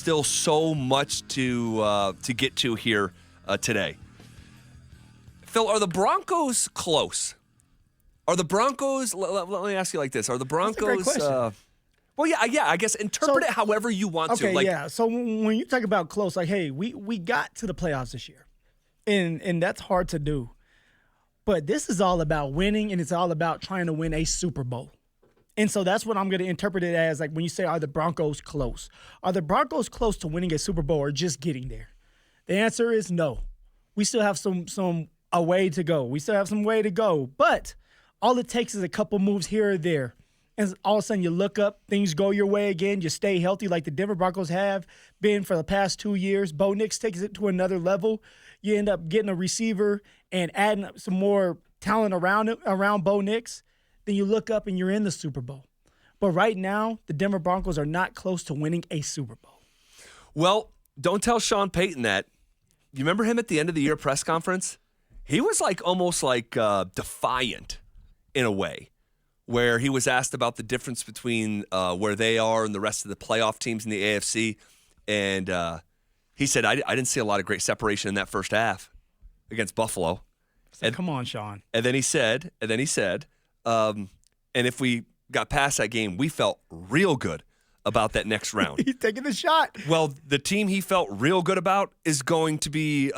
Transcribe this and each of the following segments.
Still so much to get to here today. Phil, are the Broncos close? Are the Broncos? Let me ask you like this: are the Broncos? That's a great question. Well, yeah. I guess interpret it however you want to. Yeah. So when you talk about close, like, hey, we got to the playoffs this year, and that's hard to do. But this is all about winning, and it's all about trying to win a Super Bowl. And so that's what I'm going to interpret it as, like when you say, are the Broncos close? Are the Broncos close to winning a Super Bowl or just getting there? The answer is no. We still have a way to go. We still have some way to go. But all it takes is a couple moves here or there. And all of a sudden you look up, things go your way again, you stay healthy like the Denver Broncos have been for the past 2 years. Bo Nix takes it to another level. You end up getting a receiver and adding some more talent around Bo Nix. Then you look up and you're in the Super Bowl. But right now, the Denver Broncos are not close to winning a Super Bowl. Well, don't tell Sean Payton that. You remember him at the end of the year press conference? He was almost defiant in a way, where he was asked about the difference between where they are and the rest of the playoff teams in the AFC. And he said, I didn't see a lot of great separation in that first half against Buffalo. So come on, Sean. And then he said, and if we got past that game, we felt real good about that next round. He's taking the shot. Well, the team he felt real good about is going to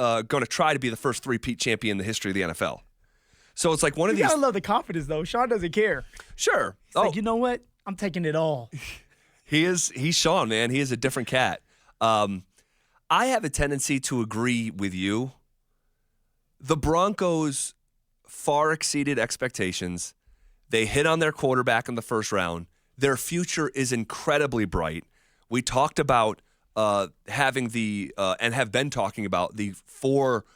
try to be the first three-peat champion in the history of the NFL. So it's like one of these. You gotta love the confidence, though. Sean doesn't care. Sure. He's like, you know what? I'm taking it all. He's Sean, man. He is a different cat. I have a tendency to agree with you. The Broncos far exceeded expectations. They hit on their quarterback in the first round. Their future is incredibly bright. We talked about having and have been talking about the 4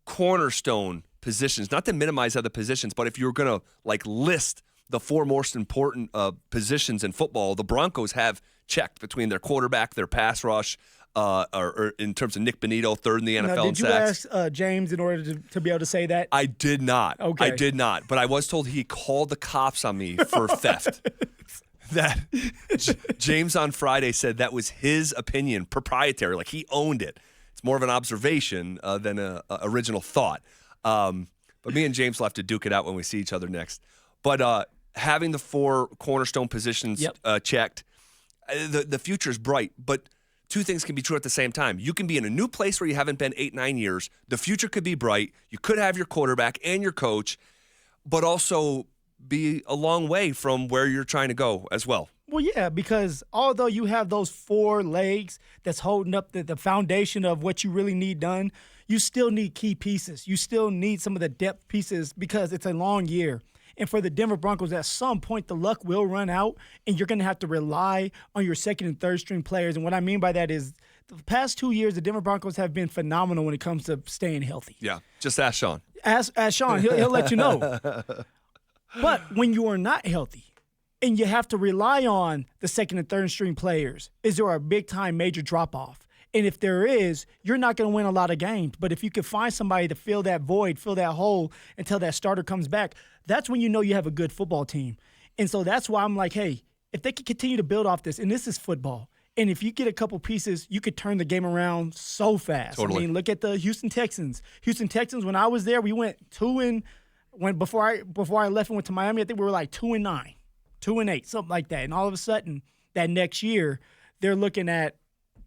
cornerstone positions, not to minimize other positions, but if you're going to list the 4 most important positions in football, the Broncos have checked between their quarterback, their pass rush, or in terms of Nick Bonito, 3rd in the NFL in sacks. Did you ask James in order to be able to say that? I did not. Okay. I did not, but I was told he called the cops on me for theft. That James on Friday said that was his opinion, proprietary, like he owned it. It's more of an observation than an original thought. But me and James will have to duke it out when we see each other next. But having the 4 cornerstone positions checked, the future is bright. But 2 things can be true at the same time. You can be in a new place where you haven't been 8-9 years. The future could be bright. You could have your quarterback and your coach, but also be a long way from where you're trying to go as well. Well, yeah, because although you have those 4 legs that's holding up the foundation of what you really need done, you still need key pieces. You still need some of the depth pieces because it's a long year. And for the Denver Broncos, at some point, the luck will run out, and you're going to have to rely on your second and third string players. And what I mean by that is the past 2 years, the Denver Broncos have been phenomenal when it comes to staying healthy. Yeah, just ask Sean. Ask Sean. He'll let you know. But when you are not healthy and you have to rely on the second and third string players, is there a big-time major drop-off? And if there is, you're not going to win a lot of games. But if you can find somebody to fill that void, fill that hole until that starter comes back, that's when you know you have a good football team. And so that's why I'm like, hey, if they can continue to build off this, and this is football, and if you get a couple pieces, you could turn the game around so fast. Totally. I mean, look at the Houston Texans. When I was there, we went before I left and went to Miami, I think we were like 2-9, 2-8, something like that. And all of a sudden, that next year, they're looking at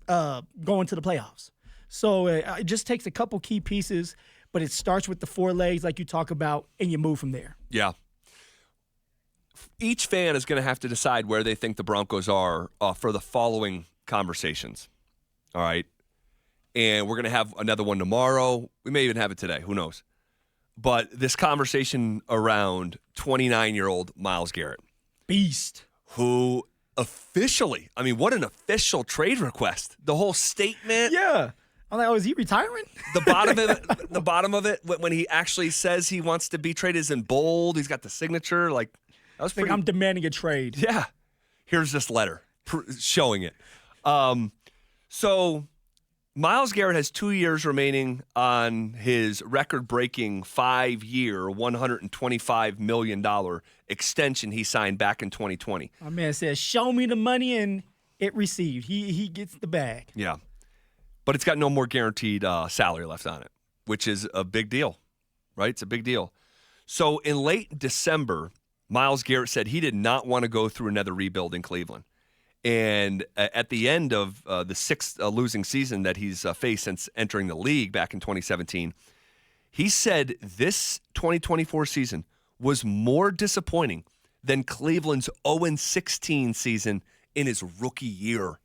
going to the playoffs. So it just takes a couple key pieces, but it starts with the 4 legs like you talk about, and you move from there. Yeah. Each fan is going to have to decide where they think the Broncos are for the following conversations. All right? And we're going to have another one tomorrow. We may even have it today. Who knows? But this conversation around 29-year-old Myles Garrett. Beast. Who officially, I mean, what an official trade request. The whole statement. Yeah. I'm like, is he retiring? The bottom of it, when he actually says he wants to be traded, is in bold. He's got the signature. Like, that was pretty. I'm demanding a trade. Yeah. Here's this letter showing it. So Myles Garrett has 2 years remaining on his record-breaking 5-year, $125 million extension he signed back in 2020. My man says, show me the money and it received. He gets the bag. Yeah. But it's got no more guaranteed salary left on it, which is a big deal, right? It's a big deal. So in late December, Myles Garrett said he did not want to go through another rebuild in Cleveland. And at the end of the sixth losing season that he's faced since entering the league back in 2017, he said this 2024 season was more disappointing than Cleveland's 0-16 season in his rookie year.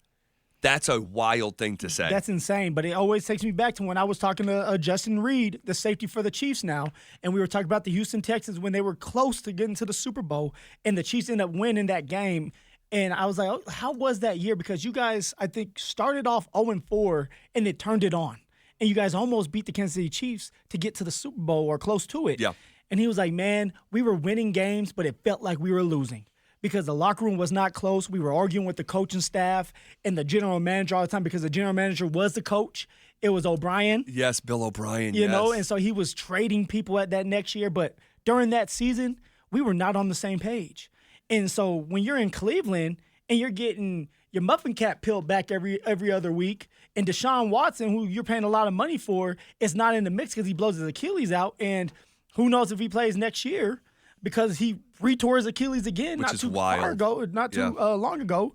That's a wild thing to say. That's insane, but it always takes me back to when I was talking to Justin Reed, the safety for the Chiefs now, and we were talking about the Houston Texans when they were close to getting to the Super Bowl, and the Chiefs ended up winning that game. And I was like, oh, how was that year? Because you guys, I think, started off 0-4, and it turned it on. And you guys almost beat the Kansas City Chiefs to get to the Super Bowl or close to it. Yeah. And he was like, man, we were winning games, but it felt like we were losing. Because the locker room was not close. We were arguing with the coaching staff and the general manager all the time because the general manager was the coach. It was O'Brien. Yes, Bill O'Brien, You know, and so he was trading people at that next year. But during that season, we were not on the same page. And so when you're in Cleveland and you're getting your muffin cap peeled back every other week, and Deshaun Watson, who you're paying a lot of money for, is not in the mix because he blows his Achilles out. And who knows if he plays next year, because he retore his Achilles again Which not is too wild. far ago, not too long ago.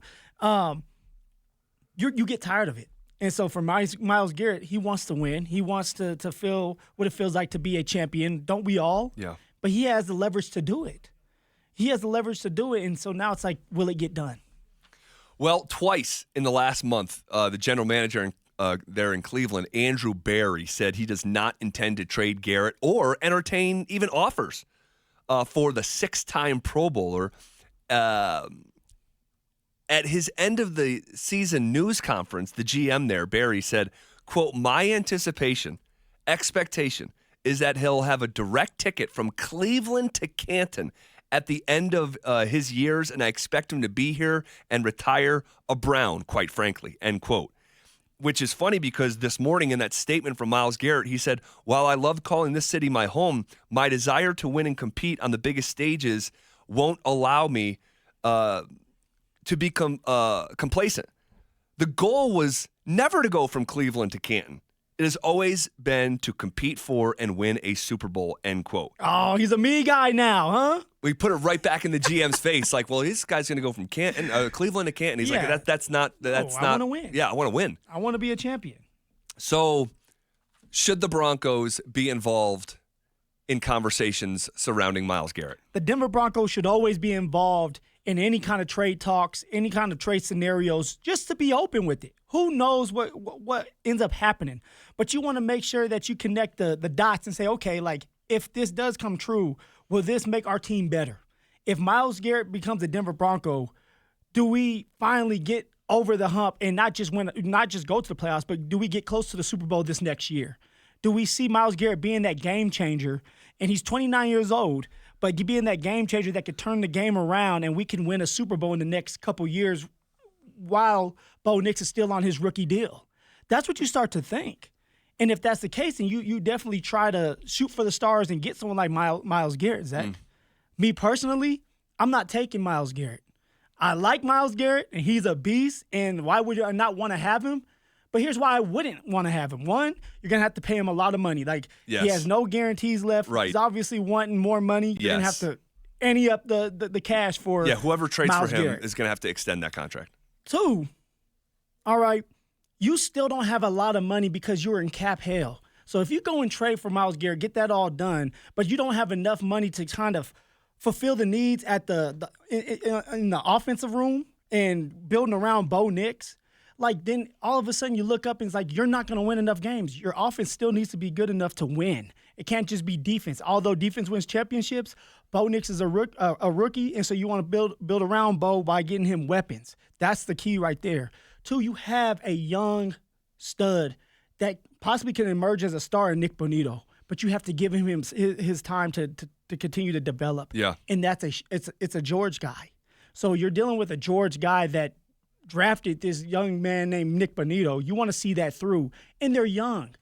You get tired of it. And so for Myles Garrett, he wants to win. He wants to feel what it feels like to be a champion. Don't we all? Yeah. But he has the leverage to do it. He has the leverage to do it, and so now it's like, will it get done? Well, twice in the last month, the general manager there in Cleveland, Andrew Berry, said he does not intend to trade Garrett or entertain even offers for the six-time Pro Bowler. At his end of the season news conference, the GM there, Barry, said, quote, my expectation is that he'll have a direct ticket from Cleveland to Canton at the end of his years, and I expect him to be here and retire a Brown, quite frankly, end quote. Which is funny because this morning in that statement from Myles Garrett, he said, while I love calling this city my home, my desire to win and compete on the biggest stages won't allow me to become complacent. The goal was never to go from Cleveland to Canton. It has always been to compete for and win a Super Bowl, end quote. Oh, he's a me guy now, huh? We put it right back in the GM's face. Like, well, this guy's going to go from Cleveland to Canton. He's like, that's not. I want to win. Yeah, I want to win. I want to be a champion. So, should the Broncos be involved in conversations surrounding Myles Garrett? The Denver Broncos should always be involved in any kind of trade talks, any kind of trade scenarios, just to be open with it. Who knows what ends up happening? But you want to make sure that you connect the dots and say, okay, like, if this does come true, will this make our team better? If Myles Garrett becomes a Denver Bronco, do we finally get over the hump and not just go to the playoffs, but do we get close to the Super Bowl this next year? Do we see Myles Garrett being that game changer? And he's 29 years old, but being that game changer that could turn the game around and we can win a Super Bowl in the next couple years while Bo Nix is still on his rookie deal. That's what you start to think. And if that's the case, then you definitely try to shoot for the stars and get someone like Myles Garrett, Zach. Me personally, I'm not taking Myles Garrett. I like Myles Garrett, and he's a beast, and why would I not want to have him? But here's why I wouldn't want to have him. One, you're going to have to pay him a lot of money. Like, yes. He has no guarantees left. Right. He's obviously wanting more money. You're going to have to ante up the cash for whoever trades Myles for him Garrett. is going to have to extend that contract. Two, all right, you still don't have a lot of money because you're in cap hell. So if you go and trade for Myles Garrett, get that all done, but you don't have enough money to kind of fulfill the needs at in the offensive room and building around Bo Nix, like then all of a sudden you look up and it's like you're not going to win enough games. Your offense still needs to be good enough to win. It can't just be defense. Although defense wins championships, Bo Nix is a rookie, and so you want to build around Bo by getting him weapons. That's the key right there. Two, you have a young stud that possibly can emerge as a star in Nick Bonito, but you have to give him his time to continue to develop. Yeah, and it's a George guy. So you're dealing with a George guy that drafted this young man named Nick Bonito. You want to see that through, and they're young.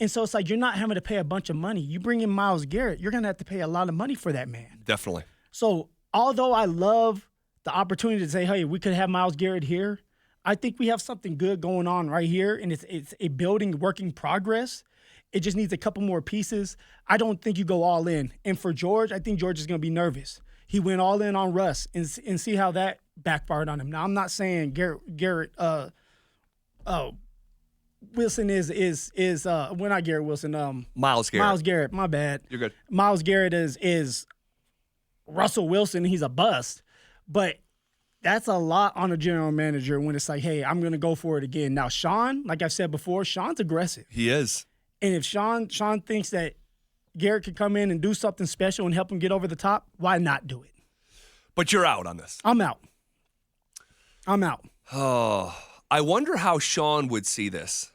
And so it's like you're not having to pay a bunch of money. You bring in Myles Garrett, you're going to have to pay a lot of money for that man. Definitely. So although I love the opportunity to say, hey, we could have Myles Garrett here, I think we have something good going on right here, and it's a building working progress. It just needs a couple more pieces. I don't think you go all in. And for George, I think George is going to be nervous. He went all in on Russ and see how that backfired on him. Now, I'm not saying Garrett Wilson is we're not Garrett Wilson. Myles Garrett. Myles Garrett, my bad. You're good. Myles Garrett is Russell Wilson. He's a bust. But that's a lot on a general manager when it's like, hey, I'm going to go for it again. Now, Sean, like I've said before, Sean's aggressive. He is. And if Sean thinks that Garrett could come in and do something special and help him get over the top, why not do it? But you're out on this. I'm out. Oh, I wonder how Sean would see this.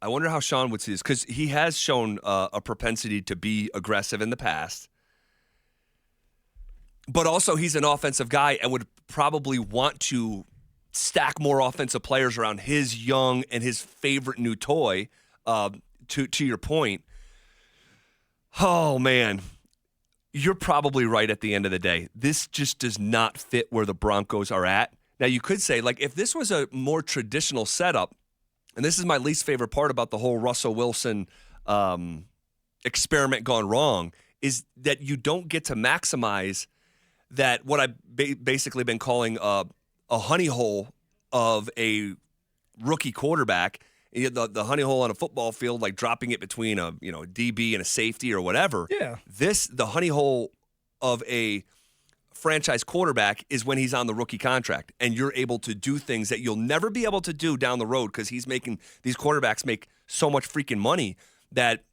Because he has shown a propensity to be aggressive in the past. But also he's an offensive guy and would probably want to stack more offensive players around his young and his favorite new toy, to your point. Oh, man. You're probably right at the end of the day. This just does not fit where the Broncos are at. Now, you could say, like, if this was a more traditional setup, and this is my least favorite part about the whole Russell Wilson experiment gone wrong, is that you don't get to maximize that what I've basically been calling a honey hole of a rookie quarterback. The honey hole on a football field, like dropping it between a DB and a safety or whatever. Yeah. The honey hole of a franchise quarterback is when he's on the rookie contract and you're able to do things that you'll never be able to do down the road because these quarterbacks make so much freaking money that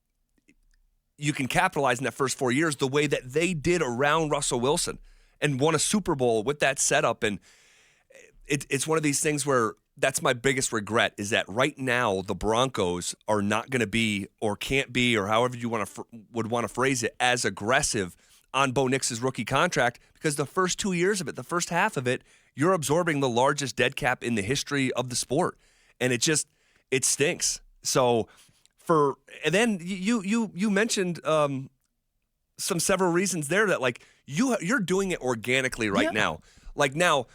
you can capitalize in that first 4 years the way that they did around Russell Wilson and won a Super Bowl with that setup. And it's one of these things where that's my biggest regret is that right now the Broncos are not going to be or can't be or however you would want to phrase it as aggressive on Bo Nix's rookie contract because the first 2 years of it, the first half of it, you're absorbing the largest dead cap in the history of the sport. And it stinks. So and then you mentioned some several reasons there that like you're doing it organically right now. Like now,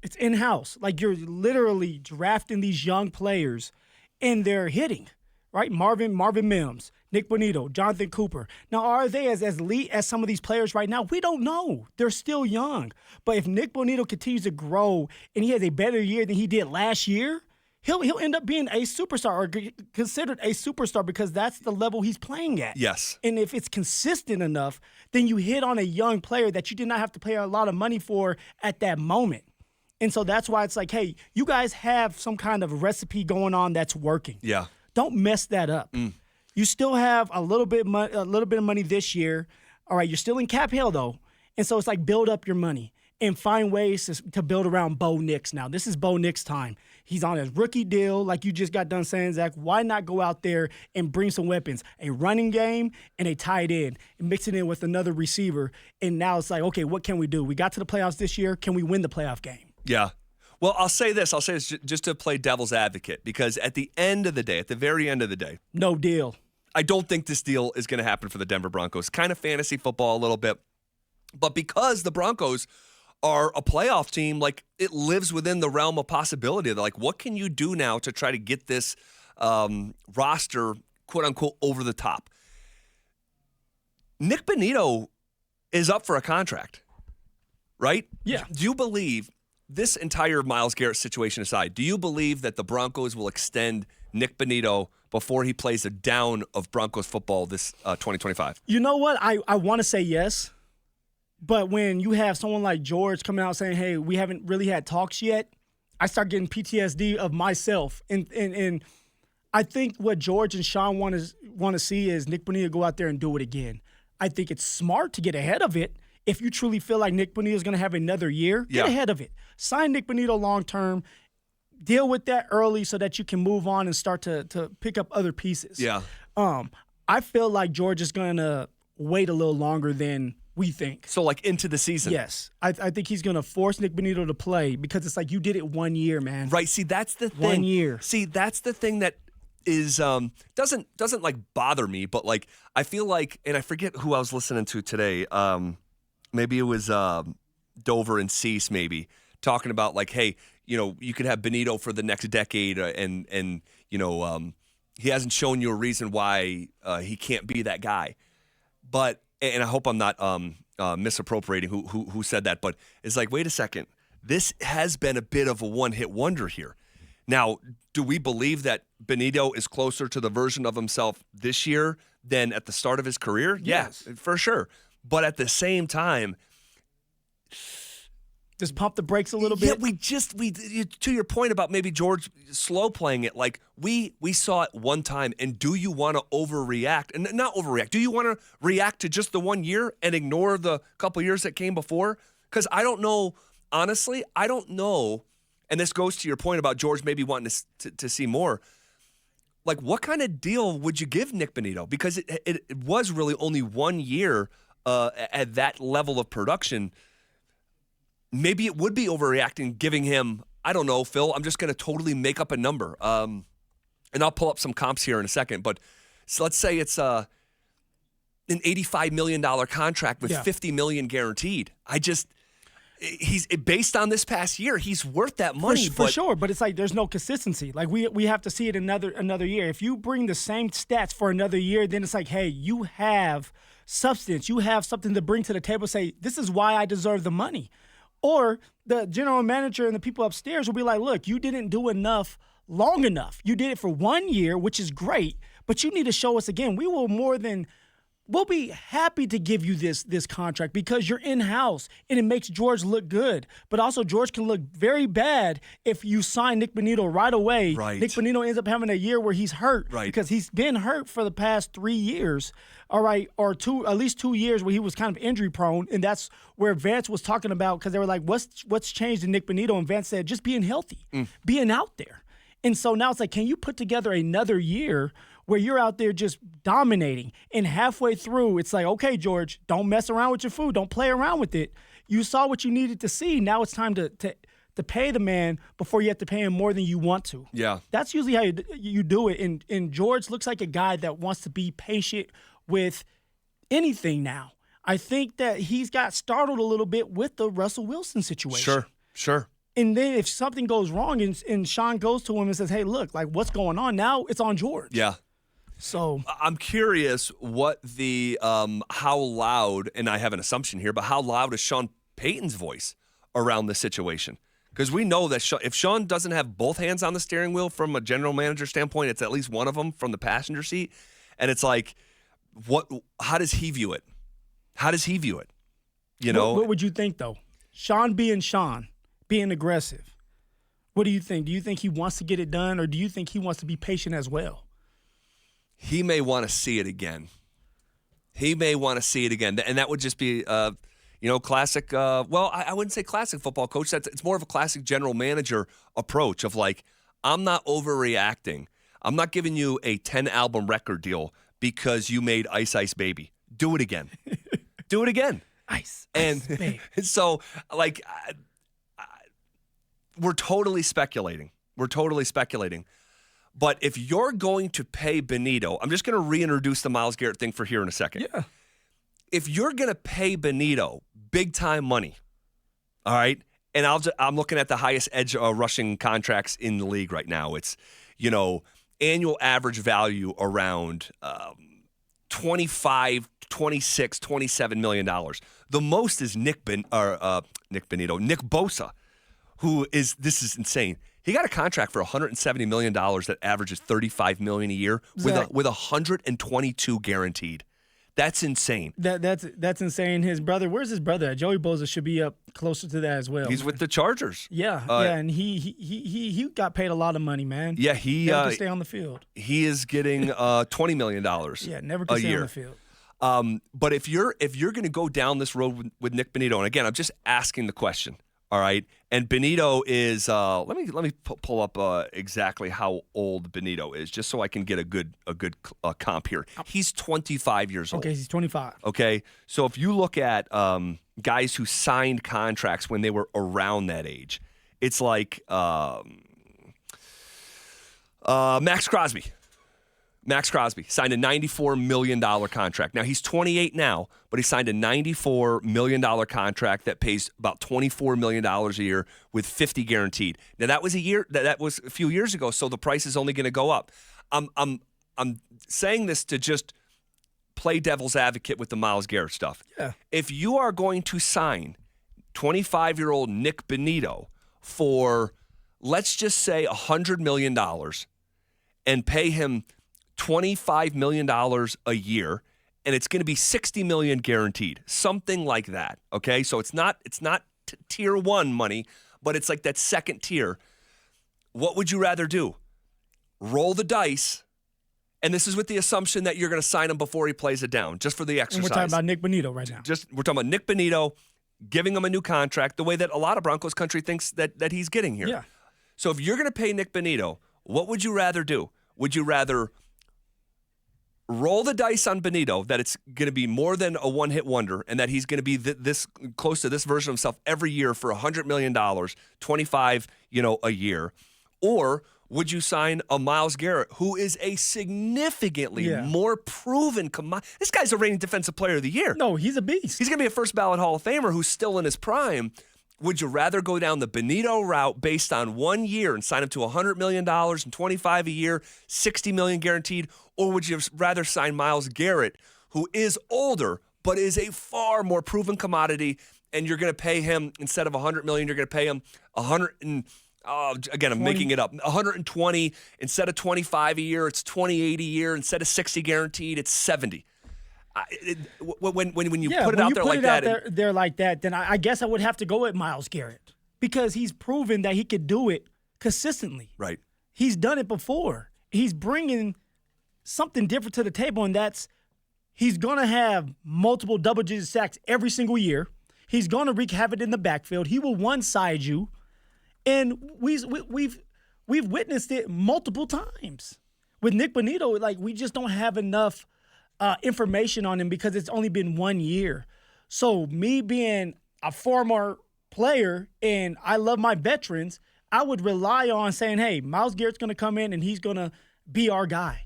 it's in-house. Like you're literally drafting these young players and they're hitting, right? Marvin Mims, Nick Bonito, Jonathan Cooper. Now, are they as elite as some of these players right now? We don't know. They're still young. But if Nick Bonito continues to grow and he has a better year than he did last year, he'll end up being a superstar or considered a superstar because that's the level he's playing at. Yes. And if it's consistent enough, then you hit on a young player that you did not have to pay a lot of money for at that moment. And so that's why it's like, hey, you guys have some kind of recipe going on that's working. Yeah. Don't mess that up. You still have a little bit of money this year. All right, you're still in cap hell though. And so it's like build up your money and find ways to build around Bo Nix now. This is Bo Nix time. He's on his rookie deal, like you just got done saying, Zach. Why not go out there and bring some weapons? A running game and a tight end and mix it in with another receiver. And now it's like, okay, what can we do? We got to the playoffs this year. Can we win the playoff game? Yeah. Well, I'll say this just to play devil's advocate, because at the very end of the day, no deal. I don't think this deal is going to happen for the Denver Broncos. Kind of fantasy football a little bit. But because the Broncos are a playoff team, like it lives within the realm of possibility. They're like, what can you do now to try to get this roster, quote unquote, over the top? Nick Bonito is up for a contract, right? Yeah. Do you believe, this entire Myles Garrett situation aside, do you believe that the Broncos will extend Nick Bonito before he plays a down of Broncos football this 2025? You know what? I want to say yes. But when you have someone like George coming out saying, hey, we haven't really had talks yet, I start getting PTSD of myself. And I think what George and Sean want to see is Nick Bonito go out there and do it again. I think it's smart to get ahead of it. If you truly feel like Nick Bonito is going to have another year, get ahead of it. Sign Nick Bonito long-term. Deal with that early so that you can move on and start to pick up other pieces. Yeah. I feel like George is going to wait a little longer than we think. So, like, into the season? Yes. I think he's going to force Nick Bonito to play because it's like you did it 1 year, man. Right. See, that's the thing. 1 year. See, that's the thing that is doesn't like bother me, but like I feel like, and I forget who I was listening to today. Maybe it was Dover and Cease, maybe talking about like, hey, you could have Bonito for the next decade, and he hasn't shown you a reason why he can't be that guy. But and I hope I'm not misappropriating who said that, but it's like, wait a second, this has been a bit of a one-hit wonder here. Now, do we believe that Bonito is closer to the version of himself this year than at the start of his career? Yes. Yeah, for sure. But at the same time, just pump the brakes a little bit. Yeah, to your point about maybe George slow playing it, like we saw it one time, and do you want to overreact? And not overreact. Do you want to react to just the 1 year and ignore the couple years that came before? Because I don't know, honestly, I don't know, and this goes to your point about George maybe wanting to see more. Like, what kind of deal would you give Nick Bonito? Because it was really only 1 year at that level of production. Maybe it would be overreacting, giving him, I don't know, Phil, I'm just going to totally make up a number. And I'll pull up some comps here in a second. But so let's say it's an $85 million contract with $50 million guaranteed. He's based on this past year, he's worth that money. For sure, but it's like there's no consistency. Like we have to see it another year. If you bring the same stats for another year, then it's like, hey, you have substance. You have something to bring to the table. Say, this is why I deserve the money. Or the general manager and the people upstairs will be like, look, you didn't do enough long enough. You did it for 1 year, which is great, but you need to show us again. We'll be happy to give you this contract because you're in-house and it makes George look good. But also George can look very bad if you sign Nick Bonito right away. Right. Nick Bonito ends up having a year where he's hurt because he's been hurt for the past 3 years, all right, or at least 2 years where he was kind of injury prone. And that's where Vance was talking about because they were like, what's changed in Nick Bonito? And Vance said, just being healthy, being out there. And so now it's like, can you put together another year where you're out there just dominating, and halfway through, it's like, okay, George, don't mess around with your food. Don't play around with it. You saw what you needed to see. Now it's time to pay the man before you have to pay him more than you want to. Yeah. That's usually how you do it. And George looks like a guy that wants to be patient with anything now. I think that he's got startled a little bit with the Russell Wilson situation. Sure. And then if something goes wrong and Sean goes to him and says, hey, look, like what's going on now? It's on George. Yeah. So I'm curious what the how loud, and I have an assumption here, but how loud is Sean Payton's voice around the situation? Because we know that if Sean doesn't have both hands on the steering wheel from a general manager standpoint, it's at least one of them from the passenger seat. And it's like, how does he view it? You know? What would you think, though? Sean, being aggressive. What do you think? Do you think he wants to get it done, or do you think he wants to be patient as well? He may want to see it again. And that would just be, classic. I wouldn't say classic football coach. It's more of a classic general manager approach of like, I'm not overreacting. I'm not giving you a 10-album record deal because you made Ice Ice Baby. Do it again. Ice Baby. So, like, we're totally speculating. But if you're going to pay Bonito, I'm just going to reintroduce the Myles Garrett thing for here in a second. Yeah. If you're going to pay Bonito big-time money, all right, and I'm looking at the highest edge rushing contracts in the league right now. It's, annual average value around 25, 26, $27 million. The most is Nick Bosa, this is insane. He got a contract for $170 million that averages $35 million a year with $122 guaranteed. That's insane. That's insane. His brother, where's his brother? Joey Bosa should be up closer to that as well. He's with the Chargers. Yeah, and he got paid a lot of money, man. Yeah, he never could stay on the field. He is getting $20 million. Yeah, never could stay on the field. But if you're going to go down this road with Nick Bonito, and again, I'm just asking the question. All right, and Bonito is. Let me pull up exactly how old Bonito is, just so I can get a good comp here. He's 25 years old. Okay, he's 25. Okay, so if you look at guys who signed contracts when they were around that age, it's like Max Crosby. Max Crosby signed a $94 million contract. Now, he's 28 now, but he signed a $94 million contract that pays about $24 million a year with $50 guaranteed. Now, that was a few years ago, so the price is only going to go up. I'm saying this to just play devil's advocate with the Myles Garrett stuff. Yeah. If you are going to sign 25-year-old Nick Bonito for, let's just say, $100 million and pay him $25 million a year, and it's going to be $60 million guaranteed, something like that. Okay, so it's not tier one money, but it's like that second tier. What would you rather do? Roll the dice, and this is with the assumption that you're going to sign him before he plays it down, just for the exercise. And we're talking about Nick Bonito right now. We're talking about Nick Bonito, giving him a new contract, the way that a lot of Broncos country thinks that he's getting here. Yeah. So if you're going to pay Nick Bonito, what would you rather do? Would you rather roll the dice on Bonito that it's going to be more than a one-hit wonder and that he's going to be this close to this version of himself every year for $100 million, 25, a year? Or would you sign a Myles Garrett, who is a significantly more proven commodity? This guy's a reigning defensive player of the year. No, he's a beast. He's going to be a first ballot Hall of Famer who's still in his prime. Would you rather go down the Bonito route based on 1 year and sign him to $100 million and 25 a year, $60 million guaranteed? Or would you rather sign Myles Garrett, who is older but is a far more proven commodity, and you're going to pay him, instead of $100 million, you're going to pay him I'm making it up, 120 instead of 25 a year, it's 28 a year. Instead of 60 guaranteed, it's 70. When you put it out there like that, then I guess I would have to go with Myles Garrett because he's proven that he could do it consistently. Right. He's done it before. He's bringing something different to the table, and that's he's going to have multiple double-digit sacks every single year. He's going to wreak havoc in the backfield. He will one-side you, and we've witnessed it multiple times with Nick Bonito. Like, we just don't have enough information on him because it's only been 1 year. So me being a former player and I love my veterans, I would rely on saying, hey, Myles Garrett's going to come in and he's going to be our guy.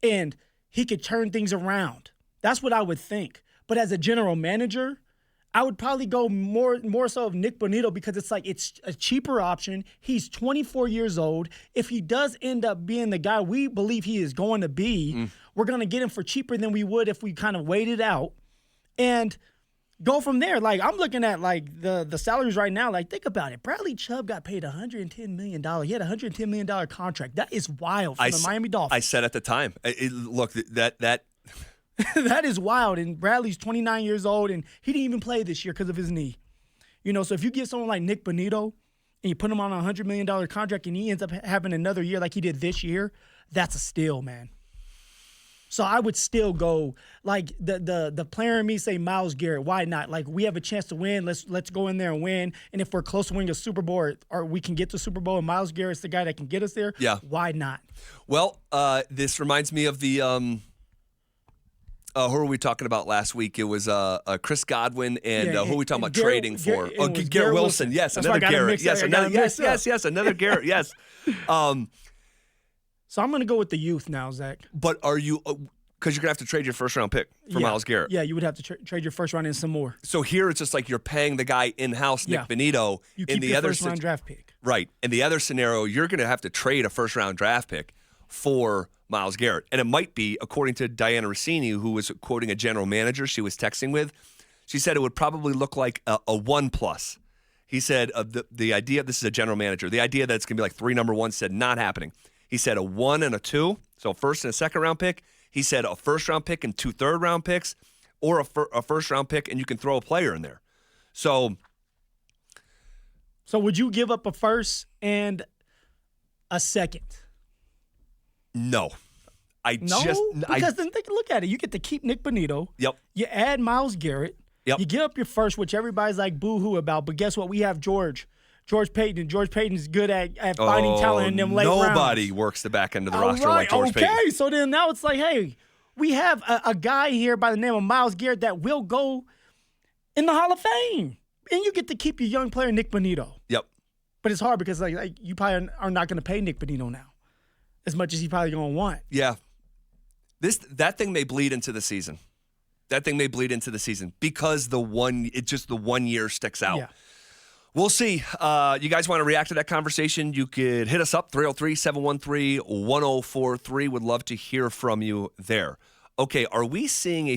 And he could turn things around. That's what I would think. But as a general manager, I would probably go more so of Nick Bonito because it's a cheaper option. He's 24 years old. If he does end up being the guy we believe he is going to be, we're going to get him for cheaper than we would if we kind of waited out and go from there. Like, I'm looking at the salaries right now. Like, think about it. Bradley Chubb got paid $110 million. He had a $110 million contract. That is wild for the Miami Dolphins. I said at the time, look, that that is wild. And Bradley's 29 years old, and he didn't even play this year because of his knee. So if you get someone like Nick Bonito and you put him on a $100 million contract and he ends up having another year like he did this year, that's a steal, man. So I would still go, like, the player in me say Myles Garrett. Why not? Like, we have a chance to win. Let's go in there and win. And if we're close to winning a Super Bowl or we can get to Super Bowl and Myles Garrett's the guy that can get us there, why not? Well, this reminds me of the who were we talking about last week? It was Chris Godwin and who were we talking about trading for? Garrett Wilson. Yes, That's another Garrett. Yes, Another Garrett. Yes. So I'm going to go with the youth now, Zach. But are you – because you're going to have to trade your first-round pick for Myles Garrett. Yeah, you would have to trade your first round and some more. So here it's just like you're paying the guy in-house, Nick Bonito. You keep your first-round draft pick. Right. In the other scenario, you're going to have to trade a first-round draft pick for Myles Garrett. And it might be, according to Diana Rossini, who was quoting a general manager she was texting with, she said it would probably look like a 1+. He said the idea – this is a general manager – the idea that it's going to be like 3 number ones said not happening. He said a 1 and a 2, so a first and a second-round pick. He said a first-round pick and 2 third-round picks, or a first-round pick, and you can throw a player in there. So would you give up a first and a second? No. Because then look at it. You get to keep Nick Bonito. Yep. You add Myles Garrett. Yep. You give up your first, which everybody's like boo-hoo about, but guess what? We have George Payton, and George Payton's good at finding talent in them late rounds. Nobody works the back end of the roster like George Payton. Okay, so then now it's like, hey, we have a guy here by the name of Myles Garrett that will go in the Hall of Fame. And you get to keep your young player, Nick Bonito. Yep. But it's hard because like you probably are not going to pay Nick Bonito now as much as he's probably going to want. Yeah. That thing may bleed into the season. That thing may bleed into the season because the 1 year sticks out. Yeah. We'll see. You guys want to react to that conversation? You could hit us up, 303-713-1043. Would love to hear from you there. Okay, are we seeing a